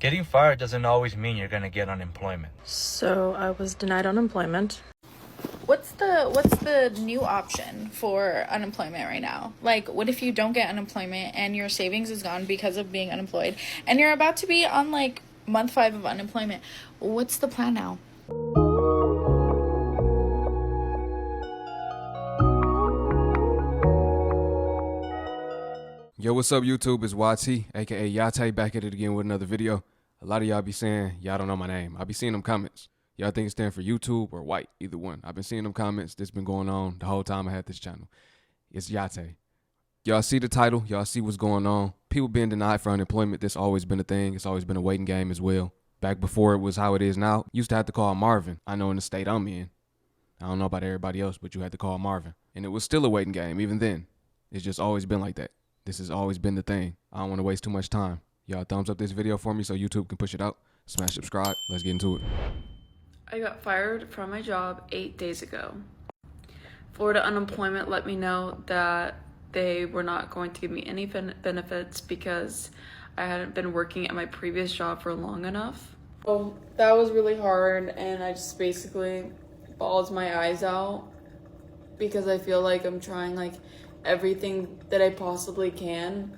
Getting fired doesn't always mean you're gonna get unemployment. So I was denied unemployment. What's the new option for unemployment right now? Like, what if you don't get unemployment and your savings is gone because of being unemployed and you're about to be on like month 5 of unemployment? What's the plan now? Yo, what's up, YouTube? It's YT, aka Yate, back at it again with another video. A lot of y'all be saying y'all don't know my name. I be seeing them comments. Y'all think it stand for YouTube or white, either one. I've been seeing them comments. This been going on the whole time I had this channel. It's Yate. Y'all see the title. Y'all see what's going on. People being denied for unemployment, this always been a thing. It's always been a waiting game as well. Back before it was how it is now, used to have to call Marvin. I know in the state I'm in. I don't know about everybody else, but you had to call Marvin. And it was still a waiting game, even then. It's just always been like that. This has always been the thing. I don't want to waste too much time. Y'all thumbs up this video for me so YouTube can push it out. Smash subscribe. Let's get into it. I got fired from my job 8 days ago. Florida unemployment let me know that they were not going to give me any benefits because I hadn't been working at my previous job for long enough. So that was really hard, and I just basically bawled my eyes out because I feel like I'm trying like everything that I possibly can.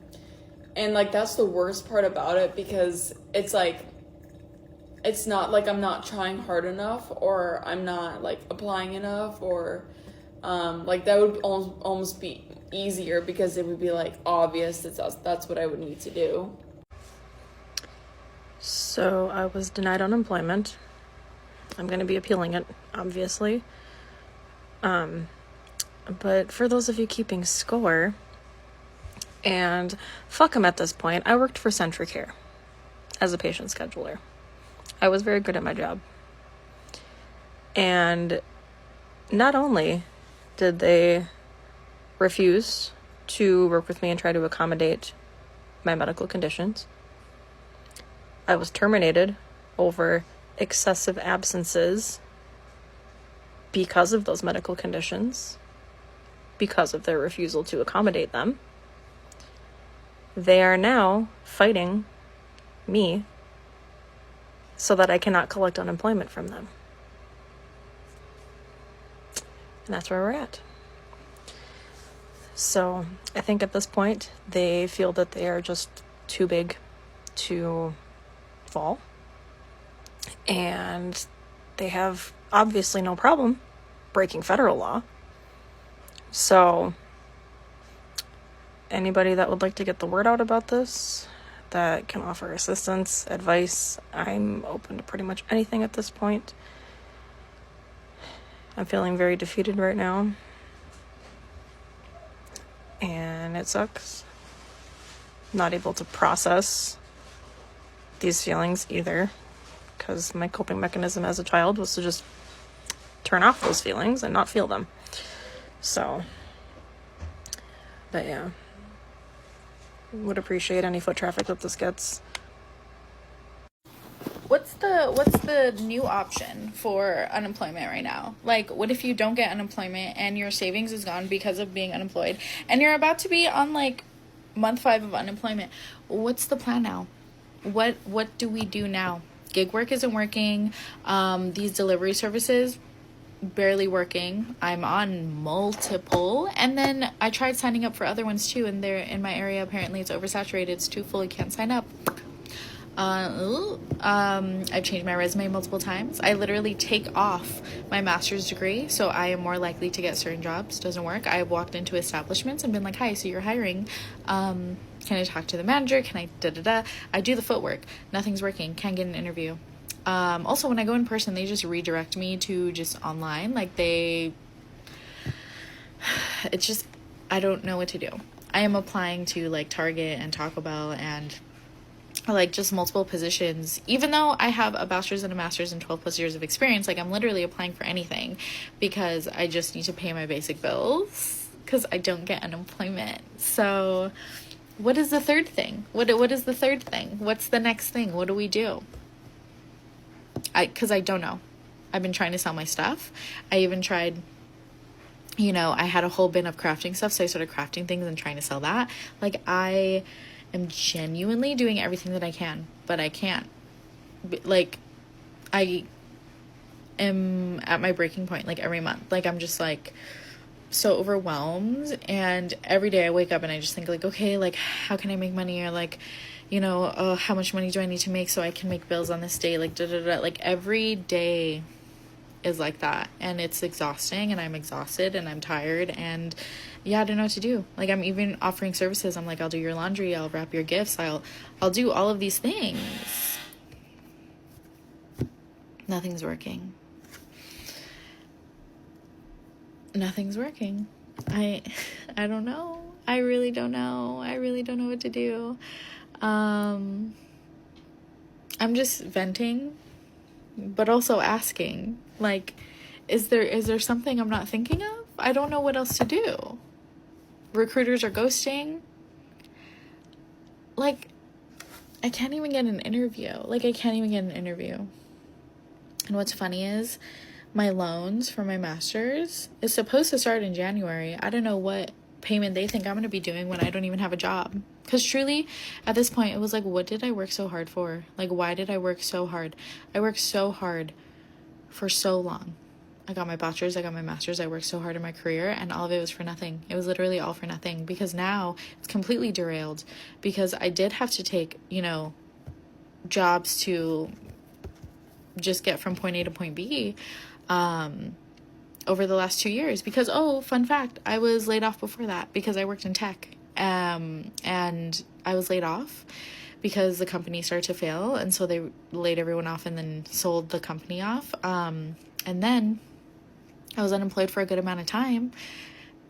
And like that's the worst part about it, because it's like it's not like I'm not trying hard enough or I'm not like applying enough, or like that would almost be easier because it would be like obvious that's what I would need to do. So I was denied unemployment. I'm going to be appealing it, obviously. But for those of you keeping score, and fuck them at this point, I worked for Centricare as a patient scheduler. I was very good at my job. And not only did they refuse to work with me and try to accommodate my medical conditions, I was terminated over excessive absences because of those medical conditions, because of their refusal to accommodate them. They are now fighting me so that I cannot collect unemployment from them. And that's where we're at. So I think at this point, they feel that they are just too big to fall. And they have obviously no problem breaking federal law. So anybody that would like to get the word out about this, that can offer assistance, advice, I'm open to pretty much anything at this point. I'm feeling very defeated right now. And it sucks. Not able to process these feelings either, because my coping mechanism as a child was to just turn off those feelings and not feel them. So, but yeah, would appreciate any foot traffic that this gets. What's the new option for unemployment right now? Like, what if you don't get unemployment and your savings is gone because of being unemployed and you're about to be on like month 5 of unemployment? What's the plan now? What do we do now? Gig work isn't working. These delivery services barely working. I'm on multiple, and then I tried signing up for other ones too, and they're in my area. Apparently it's oversaturated, it's too full, you can't sign up. I've changed my resume multiple times. I literally take off my master's degree so I am more likely to get certain jobs. Doesn't work. I've walked into establishments and been like, hi, so you're hiring, can I talk to the manager? Can I da-da-da? I do the footwork. Nothing's working. Can't get an interview. Also, when I go in person, they just redirect me to just online. Like it's just, I don't know what to do. I am applying to like Target and Taco Bell and like just multiple positions. Even though I have a bachelor's and a master's and 12 plus years of experience, like I'm literally applying for anything because I just need to pay my basic bills because I don't get unemployment. So what is the third thing? What is the third thing? What's the next thing? What do we do? Because I don't know. I've been trying to sell my stuff. I even tried, I had a whole bin of crafting stuff, so I started crafting things and trying to sell that. Like, I am genuinely doing everything that I can, but I can't. like, I am at my breaking point, like, every month. Like, I'm just, like, so overwhelmed, and every day I wake up and I just think, like, okay, like, how can I make money? Or, like, you know, how much money do I need to make so I can make bills on this day? Like, da da da. Like, every day is like that, and it's exhausting, and I'm exhausted, and I'm tired, and yeah, I don't know what to do. Like, I'm even offering services. I'm like, I'll do your laundry, I'll wrap your gifts, I'll do all of these things. Nothing's working. Nothing's working. I don't know. I really don't know. I really don't know what to do. I'm just venting, but also asking, like, is there something I'm not thinking of? I don't know what else to do. Recruiters are ghosting. Like, I can't even get an interview. And what's funny is my loans for my master's is supposed to start in January. I don't know what payment they think I'm going to be doing when I don't even have a job. Because truly, at this point, it was like, what did I work so hard for? Like, why did I work so hard? I worked so hard for so long. I got my bachelor's, I got my master's, I worked so hard in my career, and all of it was for nothing. It was literally all for nothing, because now it's completely derailed, because I did have to take, you know, jobs to just get from point A to point B over the last 2 years, because, oh, fun fact, I was laid off before that because I worked in tech, and I was laid off because the company started to fail, and so they laid everyone off and then sold the company off, and then I was unemployed for a good amount of time,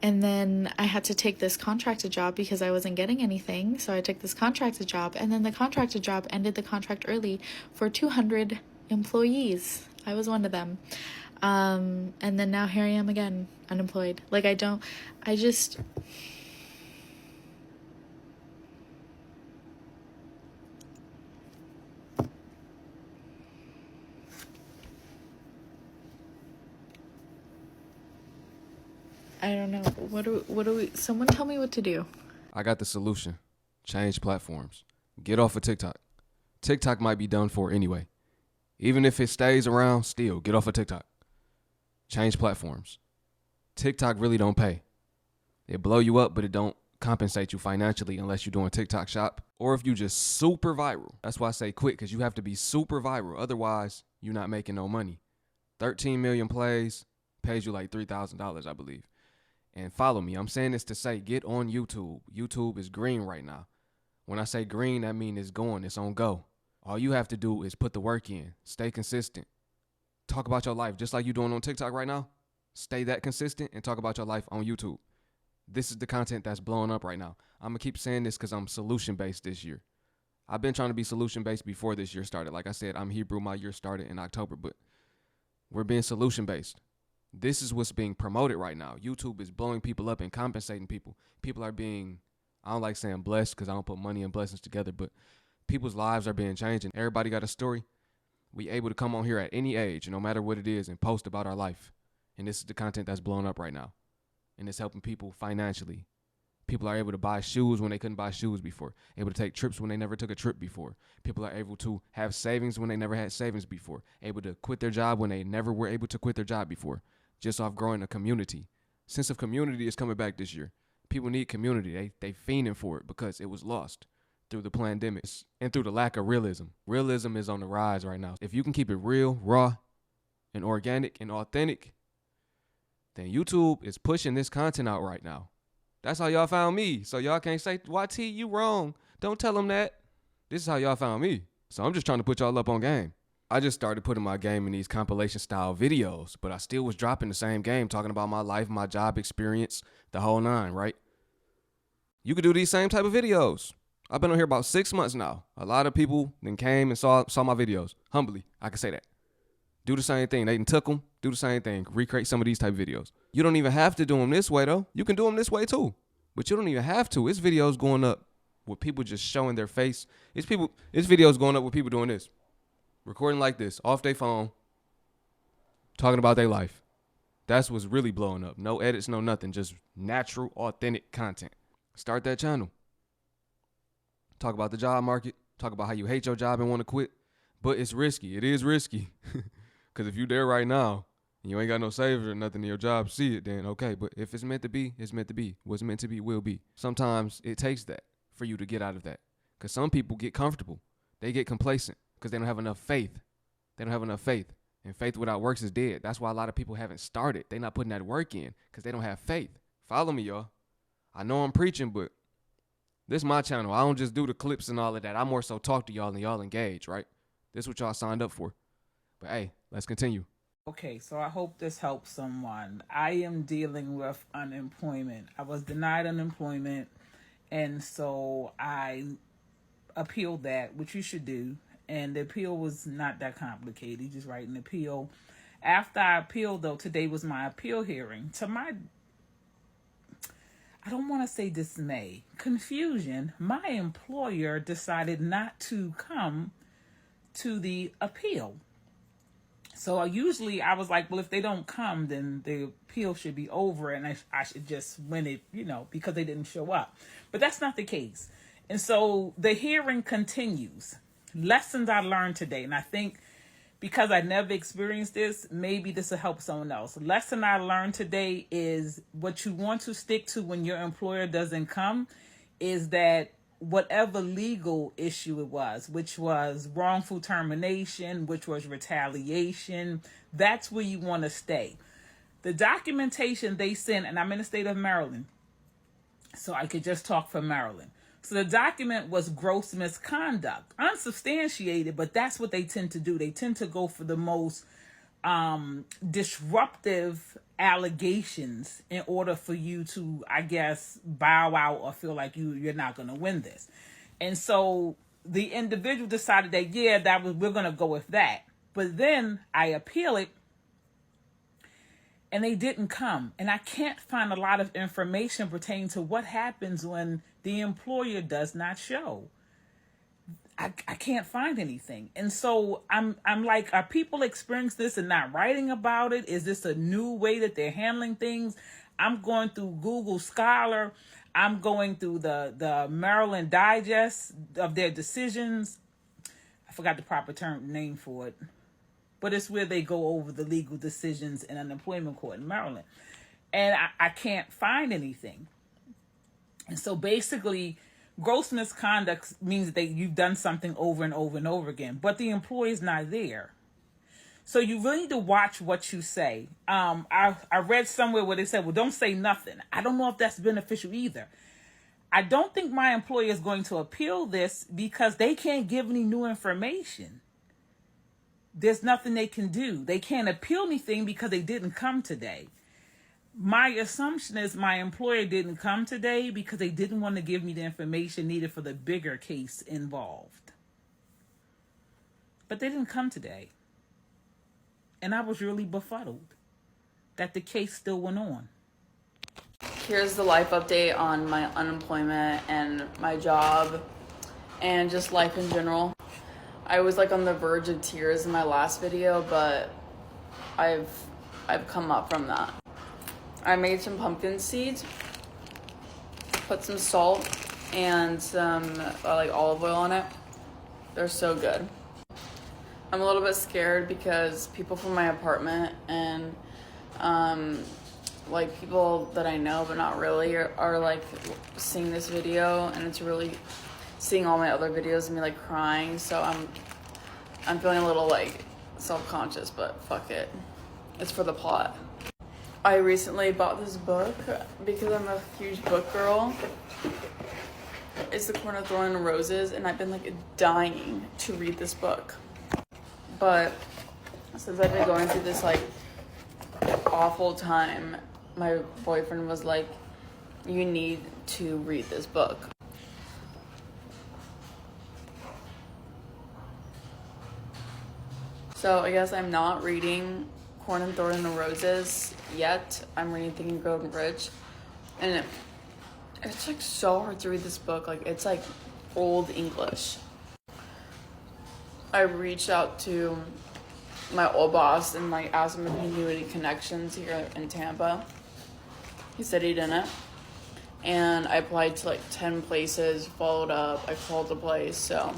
and then I had to take this contracted job because I wasn't getting anything, so I took this contracted job, and then the contracted job ended the contract early for 200 employees. I was one of them. And then now here I am again, unemployed. Like, I don't know. What do we, someone tell me what to do. I got the solution. Change platforms. Get off of TikTok. TikTok might be done for anyway. Even if it stays around, still get off of TikTok. Change platforms. TikTok really don't pay. It blow you up, but it don't compensate you financially unless you're doing TikTok shop, or if you just super viral. That's why I say quit, because you have to be super viral. Otherwise, you're not making no money. 13 million plays pays you like $3,000, I believe. And follow me. I'm saying this to say, get on YouTube. YouTube is green right now. When I say green, that means it's going. It's on go. All you have to do is put the work in. Stay consistent. Talk about your life just like you're doing on TikTok right now. Stay that consistent and talk about your life on YouTube. This is the content that's blowing up right now. I'm going to keep saying this because I'm solution-based this year. I've been trying to be solution-based before this year started. Like I said, I'm Hebrew. My year started in October, but we're being solution-based. This is what's being promoted right now. YouTube is blowing people up and compensating people. People are being, I don't like saying blessed because I don't put money and blessings together, but people's lives are being changed, and everybody got a story. We able to come on here at any age, no matter what it is, and post about our life. And this is the content that's blowing up right now. And it's helping people financially. People are able to buy shoes when they couldn't buy shoes before. Able to take trips when they never took a trip before. People are able to have savings when they never had savings before. Able to quit their job when they never were able to quit their job before. Just off growing a community. Sense of community is coming back this year. People need community. They fiending for it because it was lost through the pandemic and through the lack of realism. Realism is on the rise right now. If you can keep it real, raw, and organic and authentic, then YouTube is pushing this content out right now. That's how y'all found me. So y'all can't say, YT, you wrong. Don't tell them that. This is how y'all found me. So I'm just trying to put y'all up on game. I just started putting my game in these compilation style videos, but I still was dropping the same game, talking about my life, my job experience, the whole nine, right? You could do these same type of videos. I've been on here about 6 months now. A lot of people then came and saw my videos. Humbly, I can say that. Do the same thing. They done took them. Do the same thing. Recreate some of these type of videos. You don't even have to do them this way, though. You can do them this way, too. But you don't even have to. It's videos going up with people just showing their face. It's videos going up with people doing this. Recording like this, off their phone, talking about their life. That's what's really blowing up. No edits, no nothing. Just natural, authentic content. Start that channel. Talk about the job market. Talk about how you hate your job and want to quit. But it's risky. It is risky. Because if you there right now and you ain't got no savings or nothing in your job, see it, then okay. But if it's meant to be, it's meant to be. What's meant to be will be. Sometimes it takes that for you to get out of that. Because some people get comfortable. They get complacent because they don't have enough faith. They don't have enough faith. And faith without works is dead. That's why a lot of people haven't started. They're not putting that work in because they don't have faith. Follow me, y'all. I know I'm preaching, but this is my channel. I don't just do the clips and all of that. I more so talk to y'all and y'all engage, right? This is what y'all signed up for. But hey, let's continue. Okay, so I hope this helps someone. I am dealing with unemployment. I was denied unemployment, and so I appealed that, which you should do. And the appeal was not that complicated. You just write an appeal. After I appealed, though, today was my appeal hearing. To my, I don't want to say dismay, confusion, my employer decided not to come to the appeal. So I was like, well, if they don't come, then the appeal should be over and I should just win it, because they didn't show up. But that's not the case. And so the hearing continues. Lessons I learned today. And I think because I never experienced this, maybe this will help someone else. Lesson I learned today is what you want to stick to when your employer doesn't come is that whatever legal issue it was, which was wrongful termination, which was retaliation, that's where you want to stay. The documentation they sent, and I'm in the state of Maryland, so I could just talk for Maryland. So the document was gross misconduct, unsubstantiated, but that's what they tend to do. They tend to go for the most disruptive allegations in order for you to, I guess, bow out or feel like you're not going to win this. And so the individual decided that, we're going to go with that. But then I appeal it, and they didn't come. And I can't find a lot of information pertaining to what happens when the employer does not show. I can't find anything. And so I'm like, are people experiencing this and not writing about it? Is this a new way that they're handling things? I'm going through Google Scholar. I'm going through the Maryland Digest of their decisions. I forgot the proper name for it. But it's where they go over the legal decisions in unemployment court in Maryland. And I can't find anything. And so basically, gross misconduct means that you've done something over and over and over again, but the employee's not there. So you really need to watch what you say. I read somewhere where they said, well, don't say nothing. I don't know if that's beneficial either. I don't think my employer is going to appeal this because they can't give any new information. There's nothing they can do. They can't appeal anything because they didn't come today. My assumption is my employer didn't come today because they didn't want to give me the information needed for the bigger case involved. But they didn't come today. And I was really befuddled that the case still went on. Here's the life update on my unemployment and my job and just life in general. I was like on the verge of tears in my last video, but I've come up from that. I made some pumpkin seeds, put some salt and some like olive oil on it. They're so good. I'm a little bit scared because people from my apartment and like people that I know but not really are like seeing this video, and it's really seeing all my other videos and me like crying. So I'm feeling a little like self-conscious, but fuck it. It's for the plot. I recently bought this book because I'm a huge book girl. It's The Corn of Thorn and Roses, and I've been like dying to read this book. But since I've been going through this like awful time, my boyfriend was like, you need to read this book. So I guess I'm not reading Corn and Thorn and Roses yet. I'm reading Think and Grow Rich, and it's like so hard to read this book. Like it's like old English. I reached out to my old boss and like asked him if he knew any connections here in Tampa. He said he didn't, and I applied to like 10 places, followed up, I called the place, so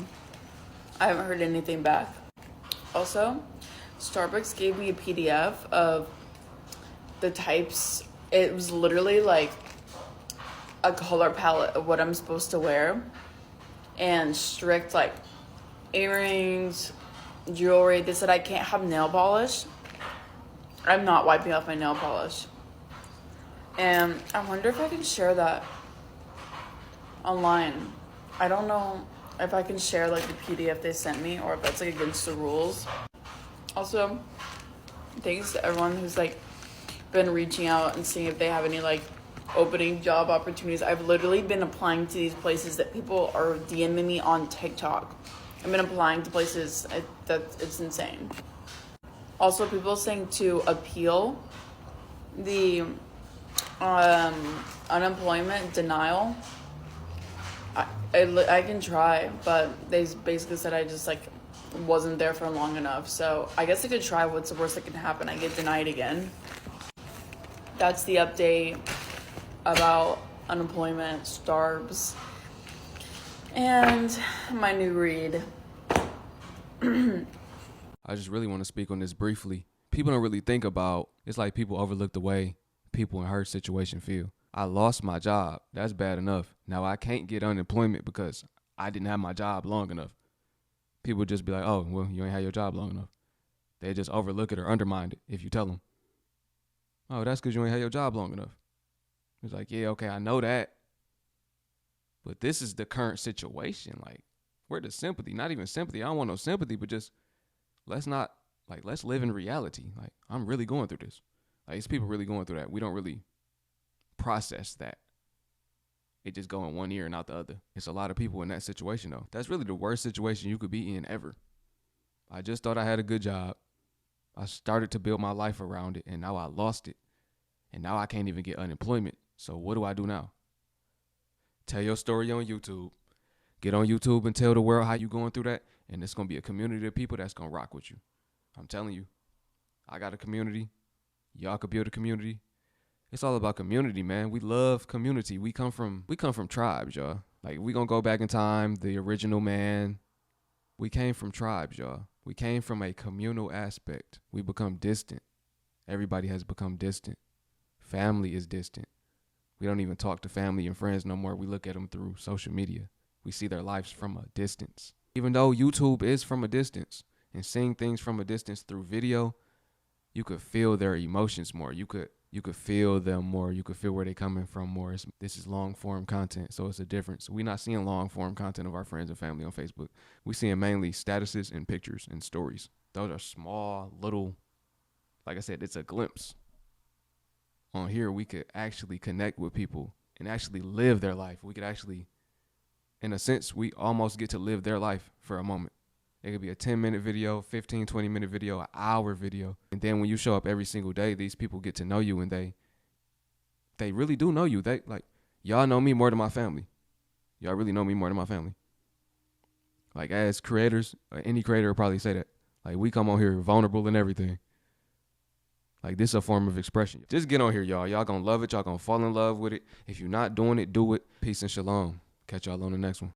I haven't heard anything back. Also, Starbucks gave me a PDF of the types. It was literally like a color palette of what I'm supposed to wear and strict like earrings, jewelry. They said I can't have nail polish. I'm not wiping off my nail polish. And I wonder if I can share that online. I don't know if I can share like the PDF they sent me or if that's like against the rules. Also, thanks to everyone who's like been reaching out and seeing if they have any like opening job opportunities. I've literally been applying to these places that people are DMing me on TikTok. I've been applying to places that it's insane. Also, people saying to appeal the unemployment denial. I can try, but they basically said I just like wasn't there for long enough. So I guess I could try. What's the worst that can happen? I get denied again. That's the update about unemployment, Starbs, and my new read. I just really want to speak on this briefly. People don't really think about, it's like people overlook the way people in her situation feel. I lost my job. That's bad enough. Now I can't get unemployment because I didn't have my job long enough. People just be like, oh, well, you ain't had your job long enough. They just overlook it or undermine it if you tell them, oh, that's because you ain't had your job long enough. It's like, yeah, okay, I know that. But this is the current situation. Like, where the sympathy? Not even sympathy. I don't want no sympathy, but just let's live in reality. Like, I'm really going through this. Like, it's people really going through that. We don't really process that. It just go in one ear and out the other. It's a lot of people in that situation, though. That's really the worst situation you could be in ever. I just thought I had a good job. I started to build my life around it, and now I lost it. And now I can't even get unemployment. So what do I do now? Tell your story on YouTube. Get on YouTube and tell the world how you going through that. And it's going to be a community of people that's going to rock with you. I'm telling you. I got a community. Y'all could build a community. It's all about community, man. We love community. We come from tribes, y'all. Like, we going to go back in time, the original man. We came from tribes, y'all. We came from a communal aspect. We become distant. Everybody has become distant. Family is distant. We don't even talk to family and friends no more. We look at them through social media. We see their lives from a distance. Even though YouTube is from a distance, and seeing things from a distance through video, you could feel their emotions more. You could feel them more. You could feel where they're coming from more. This is long form content, so it's a difference. We're not seeing long form content of our friends and family on Facebook. We're seeing mainly statuses and pictures and stories. Those are small, little, like I said, it's a glimpse. On here, we could actually connect with people and actually live their life. We could actually, in a sense, we almost get to live their life for a moment. It could be a 10-minute video, 15, 20-minute video, an hour video. And then when you show up every single day, these people get to know you, and they really do know you. They like, y'all know me more than my family. Y'all really know me more than my family. Like, as creators, any creator will probably say that. Like, we come on here vulnerable and everything. Like, this is a form of expression. Just get on here, y'all. Y'all gonna love it. Y'all gonna fall in love with it. If you're not doing it, do it. Peace and shalom. Catch y'all on the next one.